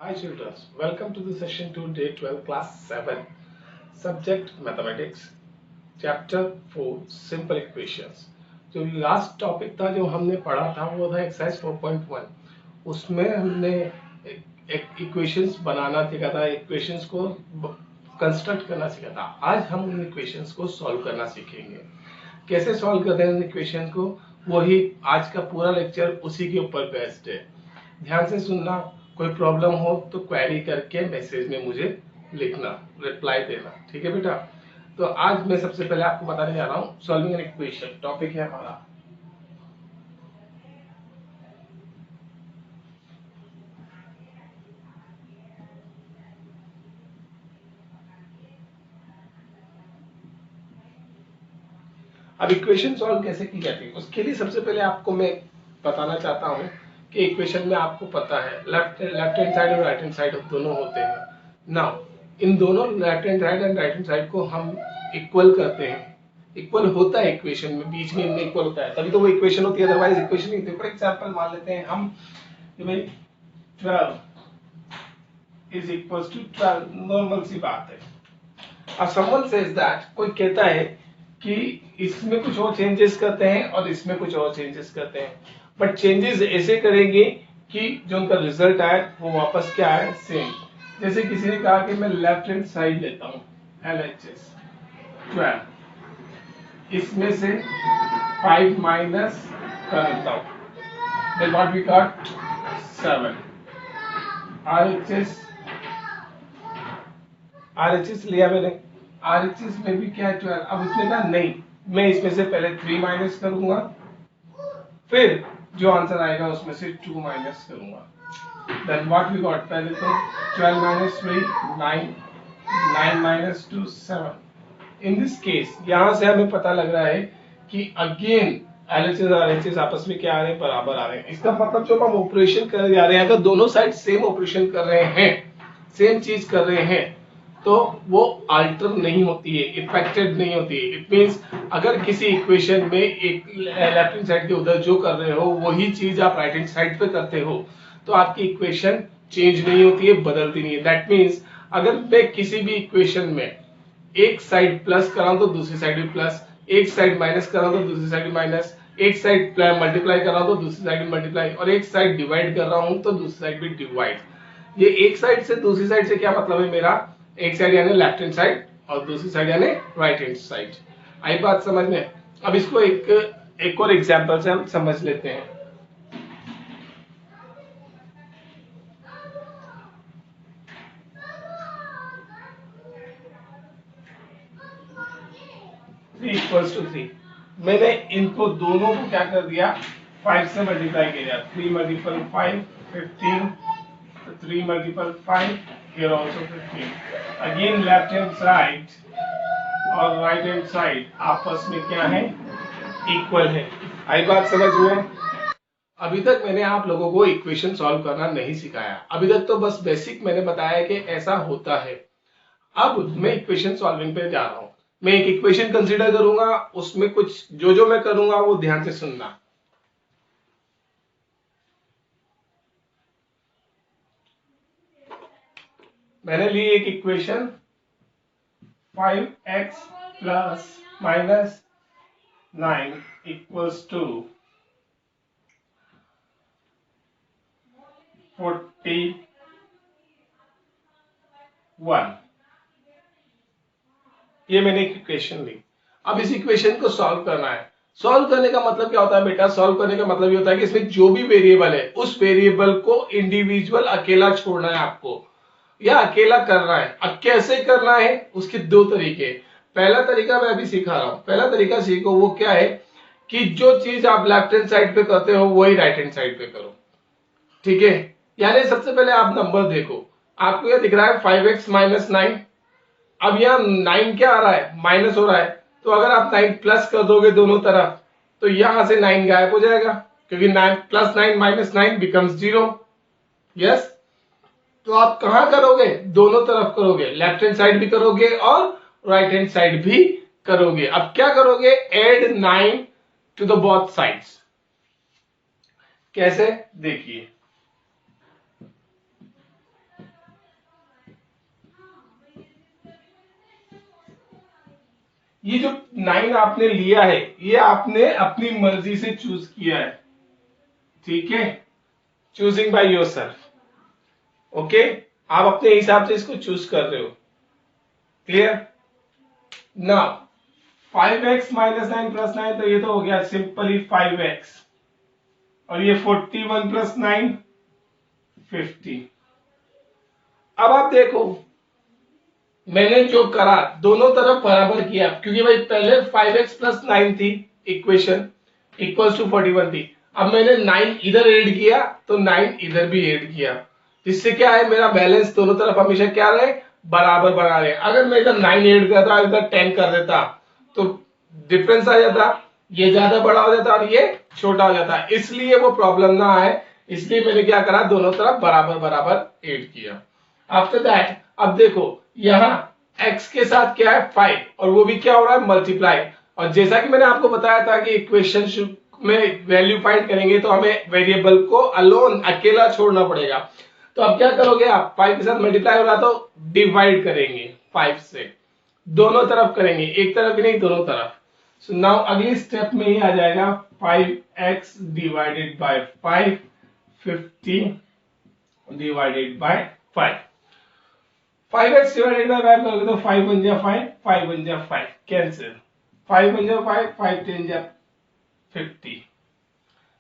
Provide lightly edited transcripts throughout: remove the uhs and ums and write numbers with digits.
Hi children, welcome to the session 2 day 12 class 7 subject mathematics chapter 4 simple equations। जो last topic था जो हमने पढ़ा था वो था एक्सरसाइज 4.1। उसमें हमने एक इक्वेशंस बनाना सीखा था, इक्वेशंस को कंस्ट्रक्ट करना सीखा था। आज हम उन इक्वेशंस को सॉल्व करना सीखेंगे। कैसे सॉल्व करते हैं उन इक्वेशंस को, वही आज का पूरा लेक्चर उसी के ऊपर बेस्ड है। ध्यान से सुनना, कोई प्रॉब्लम हो तो क्वेरी करके मैसेज में मुझे लिखना, रिप्लाई देना, ठीक है बेटा। तो आज मैं सबसे पहले आपको बताने जा रहा हूँ सॉल्विंग एन इक्वेशन, टॉपिक है हमारा। अब इक्वेशन सॉल्व कैसे की जाती है उसके लिए सबसे पहले आपको मैं बताना चाहता हूँ कि इक्वेशन में आपको पता है लेफ्ट हैंड साइड और राइट हैंड साइड दोनों होते हैं। नाउ इन दोनों left hand side and right hand side को हम इक्वल करते हैं। इक्वल होता है इक्वेशन में, बीच में इनमें इक्वल होता है, तभी तो वो इक्वेशन होती है, अदरवाइज इक्वेशन नहीं होती। फॉर एग्जांपल मान लेते हैं हम कि भाई 12 इज इक्वल्स टू 12, नॉर्मल सी बात है। अब समवन सेज दैट, कोई कहता है कि इसमें कुछ और चेंजेस करते हैं और इसमें कुछ और चेंजेस करते हैं, बट चेंजेस ऐसे करेंगे कि जो उनका रिजल्ट आए वो वापस क्या आए, सेम। जैसे किसी ने कहा कि मैं लेफ्ट हैंड साइड लेता हूँ, LHS 12, इसमें से 5 माइनस कर देता हूँ, then what we got 7। RHS लिया मैंने, RHS में भी क्या है 12। अब उसने कहा नहीं, मैं इसमें से पहले 3 माइनस करूंगा, फिर जो आंसर आएगा उसमें से 2 माइनस करूंगा। देन व्हाट वी गॉट, पहले तो 12 minus 3 9, 9 minus 2 7। In this case यहां से हमें पता लग रहा है कि अगेन LHS और RHS आपस में क्या आ रहे हैं, बराबर आ रहे हैं। इसका मतलब जो हम ऑपरेशन कर जा रहे हैं, अगर दोनों साइड सेम ऑपरेशन कर रहे हैं, सेम चीज कर रहे हैं, तो वो अल्टर नहीं होती है, इफेक्टेड नहीं होती है। इट मींस अगर किसी इक्वेशन में एक लेफ्ट हैंड साइड के उधर जो कर रहे हो वही चीज आप राइट हैंड साइड पे करते हो तो आपकी इक्वेशन चेंज नहीं होती है, बदलती नहीं है। दैट मींस अगर मैं किसी भी इक्वेशन में एक साइड प्लस कराऊं तो दूसरी साइड भी प्लस, एक साइड माइनस कराऊं तो दूसरी साइड माइनस, एक साइड मल्टीप्लाई कर रहा हूं तो दूसरी साइड में मल्टीप्लाई, और एक साइड डिवाइड कर रहा हूं तो दूसरी साइड भी डिवाइड। ये एक साइड से दूसरी साइड से क्या मतलब है मेरा, एक साइड यानी लेफ्ट हैंड साइड और दूसरी साइड यानी राइट हैंड साइड। आई बात समझ में? अब इसको एक और एग्जांपल से हम समझ लेते हैं। 3 इक्वल्स टू 3, मैंने इनको दोनों को क्या कर दिया, 5 से मल्टीप्लाई किया। 3 multiple 5 15, 3 multiple 5 here also 15। Again left hand side और राइट हैंड साइड आपस में क्या है, इक्वल है। आई बात समझ में? अभी तक मैंने आप लोगों को इक्वेशन सॉल्व करना नहीं सिखाया, अभी तक तो बस बेसिक मैंने बताया कि ऐसा होता है। अब मैं इक्वेशन सॉल्विंग पे जा रहा हूं। मैं एक इक्वेशन कंसीडर करूंगा, उसमें कुछ जो जो मैं करूंगा वो ध्यान से सुनना। मैंने ली एक equation 5x plus minus 9 equals to 41। ये मैंने एक इक्वेशन ली। अब इस इक्वेशन को सॉल्व करना है। सॉल्व करने का मतलब क्या होता है बेटा, सॉल्व करने का मतलब ये होता है कि इसमें जो भी वेरिएबल है उस वेरिएबल को इंडिविजुअल अकेला छोड़ना है आपको, या अकेला करना है। अब कैसे करना है उसके दो तरीके। पहला तरीका मैं अभी सिखा रहा हूं, पहला तरीका सीखो, वो क्या है कि जो चीज आप लेफ्ट हैंड साइड पे करते हो वही राइट हैंड साइड पे करो, ठीक है। यानी सबसे पहले आप नंबर देखो, आपको यह दिख रहा है 5x माइनस 9। अब यहाँ 9 क्या आ रहा है, माइनस हो रहा है, तो अगर आप 9 प्लस कर दोगे दोनों तरफ तो यहां से 9 गायब हो जाएगा, क्योंकि 9 प्लस 9 माइनस 9 बिकम्स 0। यस, तो आप कहां करोगे, दोनों तरफ करोगे, लेफ्ट हैंड साइड भी करोगे और राइट हैंड साइड भी करोगे। अब क्या करोगे, add 9 to the both sides. कैसे, देखिए ये जो 9 आपने लिया है ये आपने अपनी मर्जी से चूज किया है, ठीक है, चूजिंग बाय योरसेल्फ। ओके, आप अपने हिसाब से इसको चूज कर रहे हो। Clear? Now 5x minus 9 plus 9, तो ये तो हो गया सिंपली 5x, और ये 41 प्लस 9 50। अब आप देखो मैंने जो करा दोनों तरफ बराबर किया, क्योंकि भाई पहले 5x प्लस 9 थी इक्वेशन इक्वल्स टू 41 थी। अब मैंने 9 इधर ऐड किया तो 9 इधर भी ऐड किया, जिससे क्या है मेरा बैलेंस दोनों तरफ हमेशा क्या रहे, बराबर बना रहे। अगर मैं इधर 9 ऐड करता इधर 10 कर देता तो डिफरेंस आ जाता, ये ज्यादा बड़ा हो जाता और ये छोटा हो जाता, इसलिए वो प्रॉब्लम ना आए, इसलिए मैंने क्या करा दोनों तरफ बराबर बराबर ऐड किया। आफ्टर दैट अब देखो यहाँ x के साथ क्या है 5, और वो भी क्या हो रहा है मल्टीप्लाई, और जैसा कि मैंने आपको बताया था कि इक्वेशन में वैल्यू फाइंड करेंगे तो हमें वेरिएबल को अलोन अकेला छोड़ना पड़ेगा। तो अब क्या करोगे आप, 5 के साथ मल्टीप्लाई हो रहा तो डिवाइड करेंगे 5 से, दोनों तरफ करेंगे, एक तरफ ही नहीं दोनों तरफ। सो नाउ अगली स्टेप में ही आ जाएगा 5x divided by 5, 50 divided by 5। 5x divided by 5 करोगे तो 5 बन जा 5, 5 बन जा 5, कैंसिल, 5 बन जा 5, 5 10 जा 50।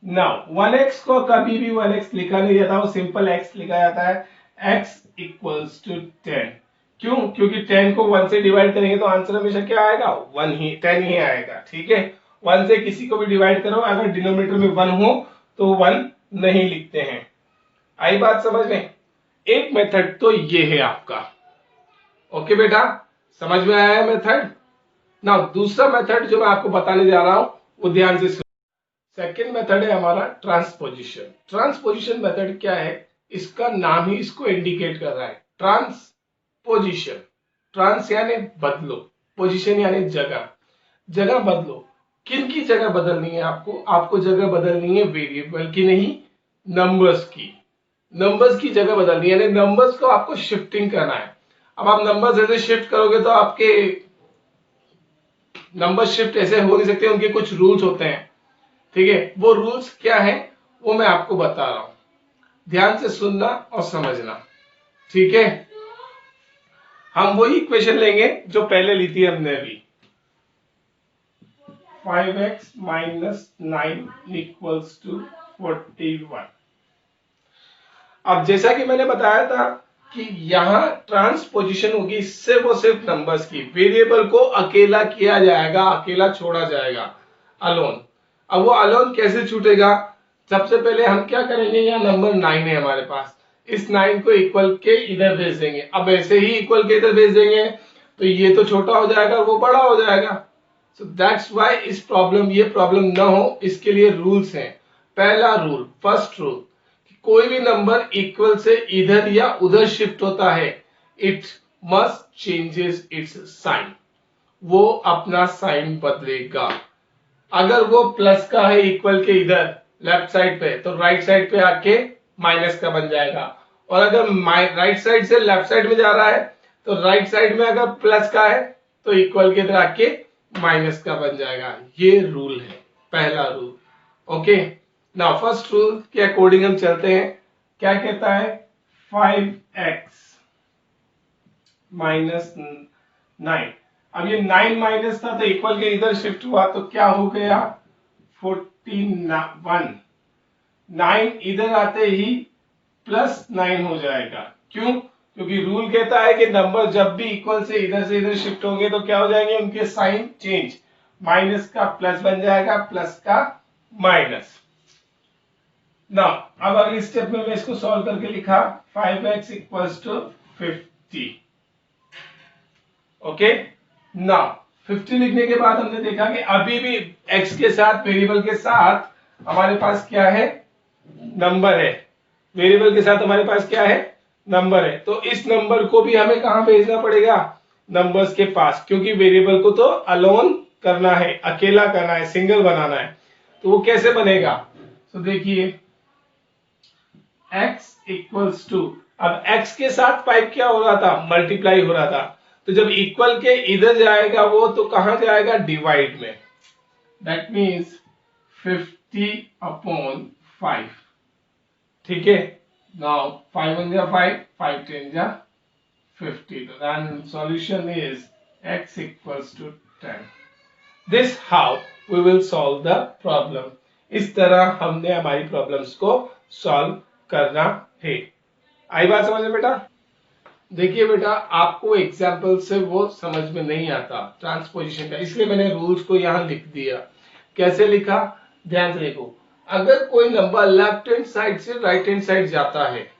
नाउ 1x को कभी भी 1x लिखा नहीं जाता, वो सिंपल x लिखा जाता है, x इक्वल्स टू 10। क्यों? क्योंकि 10 को 1 से डिवाइड करेंगे तो आंसर हमेशा क्या आएगा 1 ही, 10 ही आएगा, ठीक है। 1 से किसी को भी डिवाइड करो अगर डिनोमिनेटर में 1 हो तो 1 नहीं लिखते हैं। आई बात समझ में? एक मेथड तो ये है आपका, ओके बेटा, समझ में आया है मेथड? ना दूसरा मेथड जो मैं आपको बताने जा रहा हूं वो ध्यान से सुनो। सेकेंड मेथड है हमारा ट्रांसपोजिशन। ट्रांसपोजिशन मेथड क्या है, इसका नाम ही इसको इंडिकेट कर रहा है, ट्रांसपोजिशन। ट्रांस यानी बदलो, पोजिशन यानी जगह, जगह बदलो। किन की जगह बदलनी है आपको? आपको जगह बदलनी है वेरिएबल की नहीं, नंबर्स की। नंबर्स की जगह बदलनी है, यानी नंबर्स को आपको शिफ्टिंग करना है। अब आप नंबर्स ऐसे शिफ्ट करोगे तो आपके नंबर शिफ्ट ऐसे हो नहीं सकते, उनके कुछ रूल्स होते हैं, ठीक है। वो रूल्स क्या है वो मैं आपको बता रहा हूं, ध्यान से सुनना और समझना, ठीक है। हम वही इक्वेशन लेंगे जो पहले ली थी हमने अभी, 5x माइनस 9 इक्वल्स टू 41। अब जैसा कि मैंने बताया था कि यहां ट्रांसपोजिशन होगी, इससे वो सिर्फ नंबर्स की, वेरिएबल को अकेला किया जाएगा, अकेला छोड़ा जाएगा, अलोन। अब वो अलोन कैसे छूटेगा? सबसे पहले हम क्या करेंगे, यहाँ नंबर 9 है हमारे पास, इस 9 को इक्वल के इधर भेज देंगे। अब ऐसे ही इक्वल के इधर भेज देंगे तो ये तो छोटा हो जाएगा और वो बड़ा हो जाएगा। सो दैट्स व्हाई इस प्रॉब्लम, ये प्रॉब्लम ना हो इसके लिए रूल्स हैं। पहला रूल, फर्स्ट रूल, कोई भी नंबर इक्वल से इधर या उधर शिफ्ट होता है, it must changes its sign, वो अपना साइन बदलेगा। अगर वो प्लस का है इक्वल के इधर लेफ्ट साइड पे, तो राइट साइड पे आके माइनस का बन जाएगा, और अगर राइट साइड से लेफ्ट साइड में जा रहा है तो राइट साइड में अगर प्लस का है तो इक्वल के इधर आके माइनस का बन जाएगा। ये रूल है, पहला rule, okay. Now first rule के अकॉर्डिंग हम चलते हैं, क्या कहता है, 5x माइनस 9। अब ये 9 माइनस था तो इक्वल के इधर शिफ्ट हुआ तो क्या हो गया 41। 9 इधर आते ही प्लस 9 हो जाएगा, क्यों? क्योंकि रूल कहता है कि नंबर जब भी इक्वल से इधर शिफ्ट होंगे तो क्या हो जाएंगे, उनके साइन चेंज, माइनस का प्लस बन जाएगा, प्लस का माइनस। ना अब अगली स्टेप में मैं इसको सॉल्व करके लिखा 5x इक्वल्स टू 50, ओके। ना 50 लिखने के बाद हमने देखा कि अभी भी x के साथ, वेरिएबल के साथ हमारे पास क्या है, नंबर है। वेरिएबल के साथ हमारे पास क्या है, नंबर है। तो इस नंबर को भी हमें कहां भेजना पड़ेगा, नंबर्स के पास, क्योंकि वेरिएबल को तो अलोन करना है, अकेला करना है, सिंगल बनाना है। तो वो कैसे बनेगा, तो देखिए x इक्वल्स टू, अब x के साथ 5 क्या हो रहा था, मल्टीप्लाई हो रहा था, तो जब इक्वल के इधर जाएगा वो तो कहां जाएगा, डिवाइड में। That means 50/5। ठीक है, नाउ 5 1 जा 5, 5 10 जा 50। तो then solution is x equals to 10. This how we will solve the problem. इस तरह हमने हमारी प्रॉब्लम्स को सॉल्व करना है। आई बात समझ में बेटा? देखिए बेटा, आपको एग्जाम्पल से वो समझ में नहीं आता ट्रांसपोजिशन का, इसलिए मैंने रूल्स को यहाँ लिख दिया। कैसे लिखा, ध्यान से देखो। अगर कोई नंबर लेफ्ट हैंड साइड से राइट हैंड साइड जाता है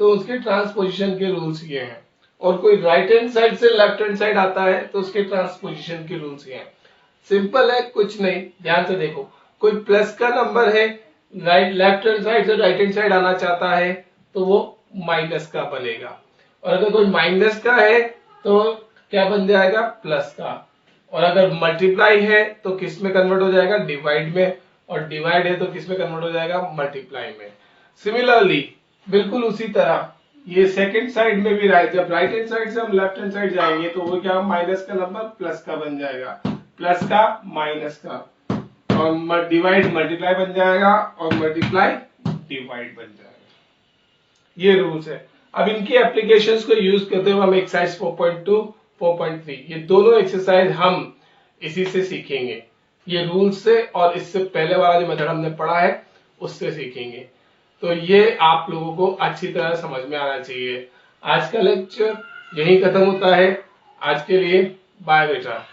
तो उसके ट्रांसपोजिशन के रूल्स ये हैं, और कोई राइट हैंड साइड से लेफ्ट हैंड साइड आता है तो उसके ट्रांसपोजिशन के रूल्स ये हैं। सिंपल है, कुछ नहीं, ध्यान से देखो। कोई प्लस का नंबर है, राइट लेफ्ट हैंड साइड से राइट हैंड साइड आना चाहता है तो वो माइनस का बनेगा, और अगर कोई माइनस का है तो क्या बन जाएगा, प्लस का। और अगर मल्टीप्लाई है तो किस में कन्वर्ट हो जाएगा, डिवाइड में, और डिवाइड है तो किस में कन्वर्ट हो जाएगा, मल्टीप्लाई में। सिमिलरली बिल्कुल उसी तरह ये सेकंड साइड में भी जब राइट हैंड साइड से हम लेफ्ट हैंड साइड जाएंगे तो वो क्या, माइनस का नंबर प्लस का बन जाएगा, प्लस का माइनस का, और डिवाइड मल्टीप्लाई बन जाएगा, और मल्टीप्लाई डिवाइड बन जाएगा। ये रूल्स है। अब इनकी एप्लीकेशंस को यूज करते हुए हम एक्सरसाइज 4.2 4.3 ये दोनों एक्सरसाइज हम इसी से सीखेंगे, ये रूल्स से, और इससे पहले वाला जो मेथड हमने पढ़ा है उससे सीखेंगे। तो ये आप लोगों को अच्छी तरह समझ में आना चाहिए। आज का लेक्चर यही खत्म होता है। आज के लिए बाय बेटा।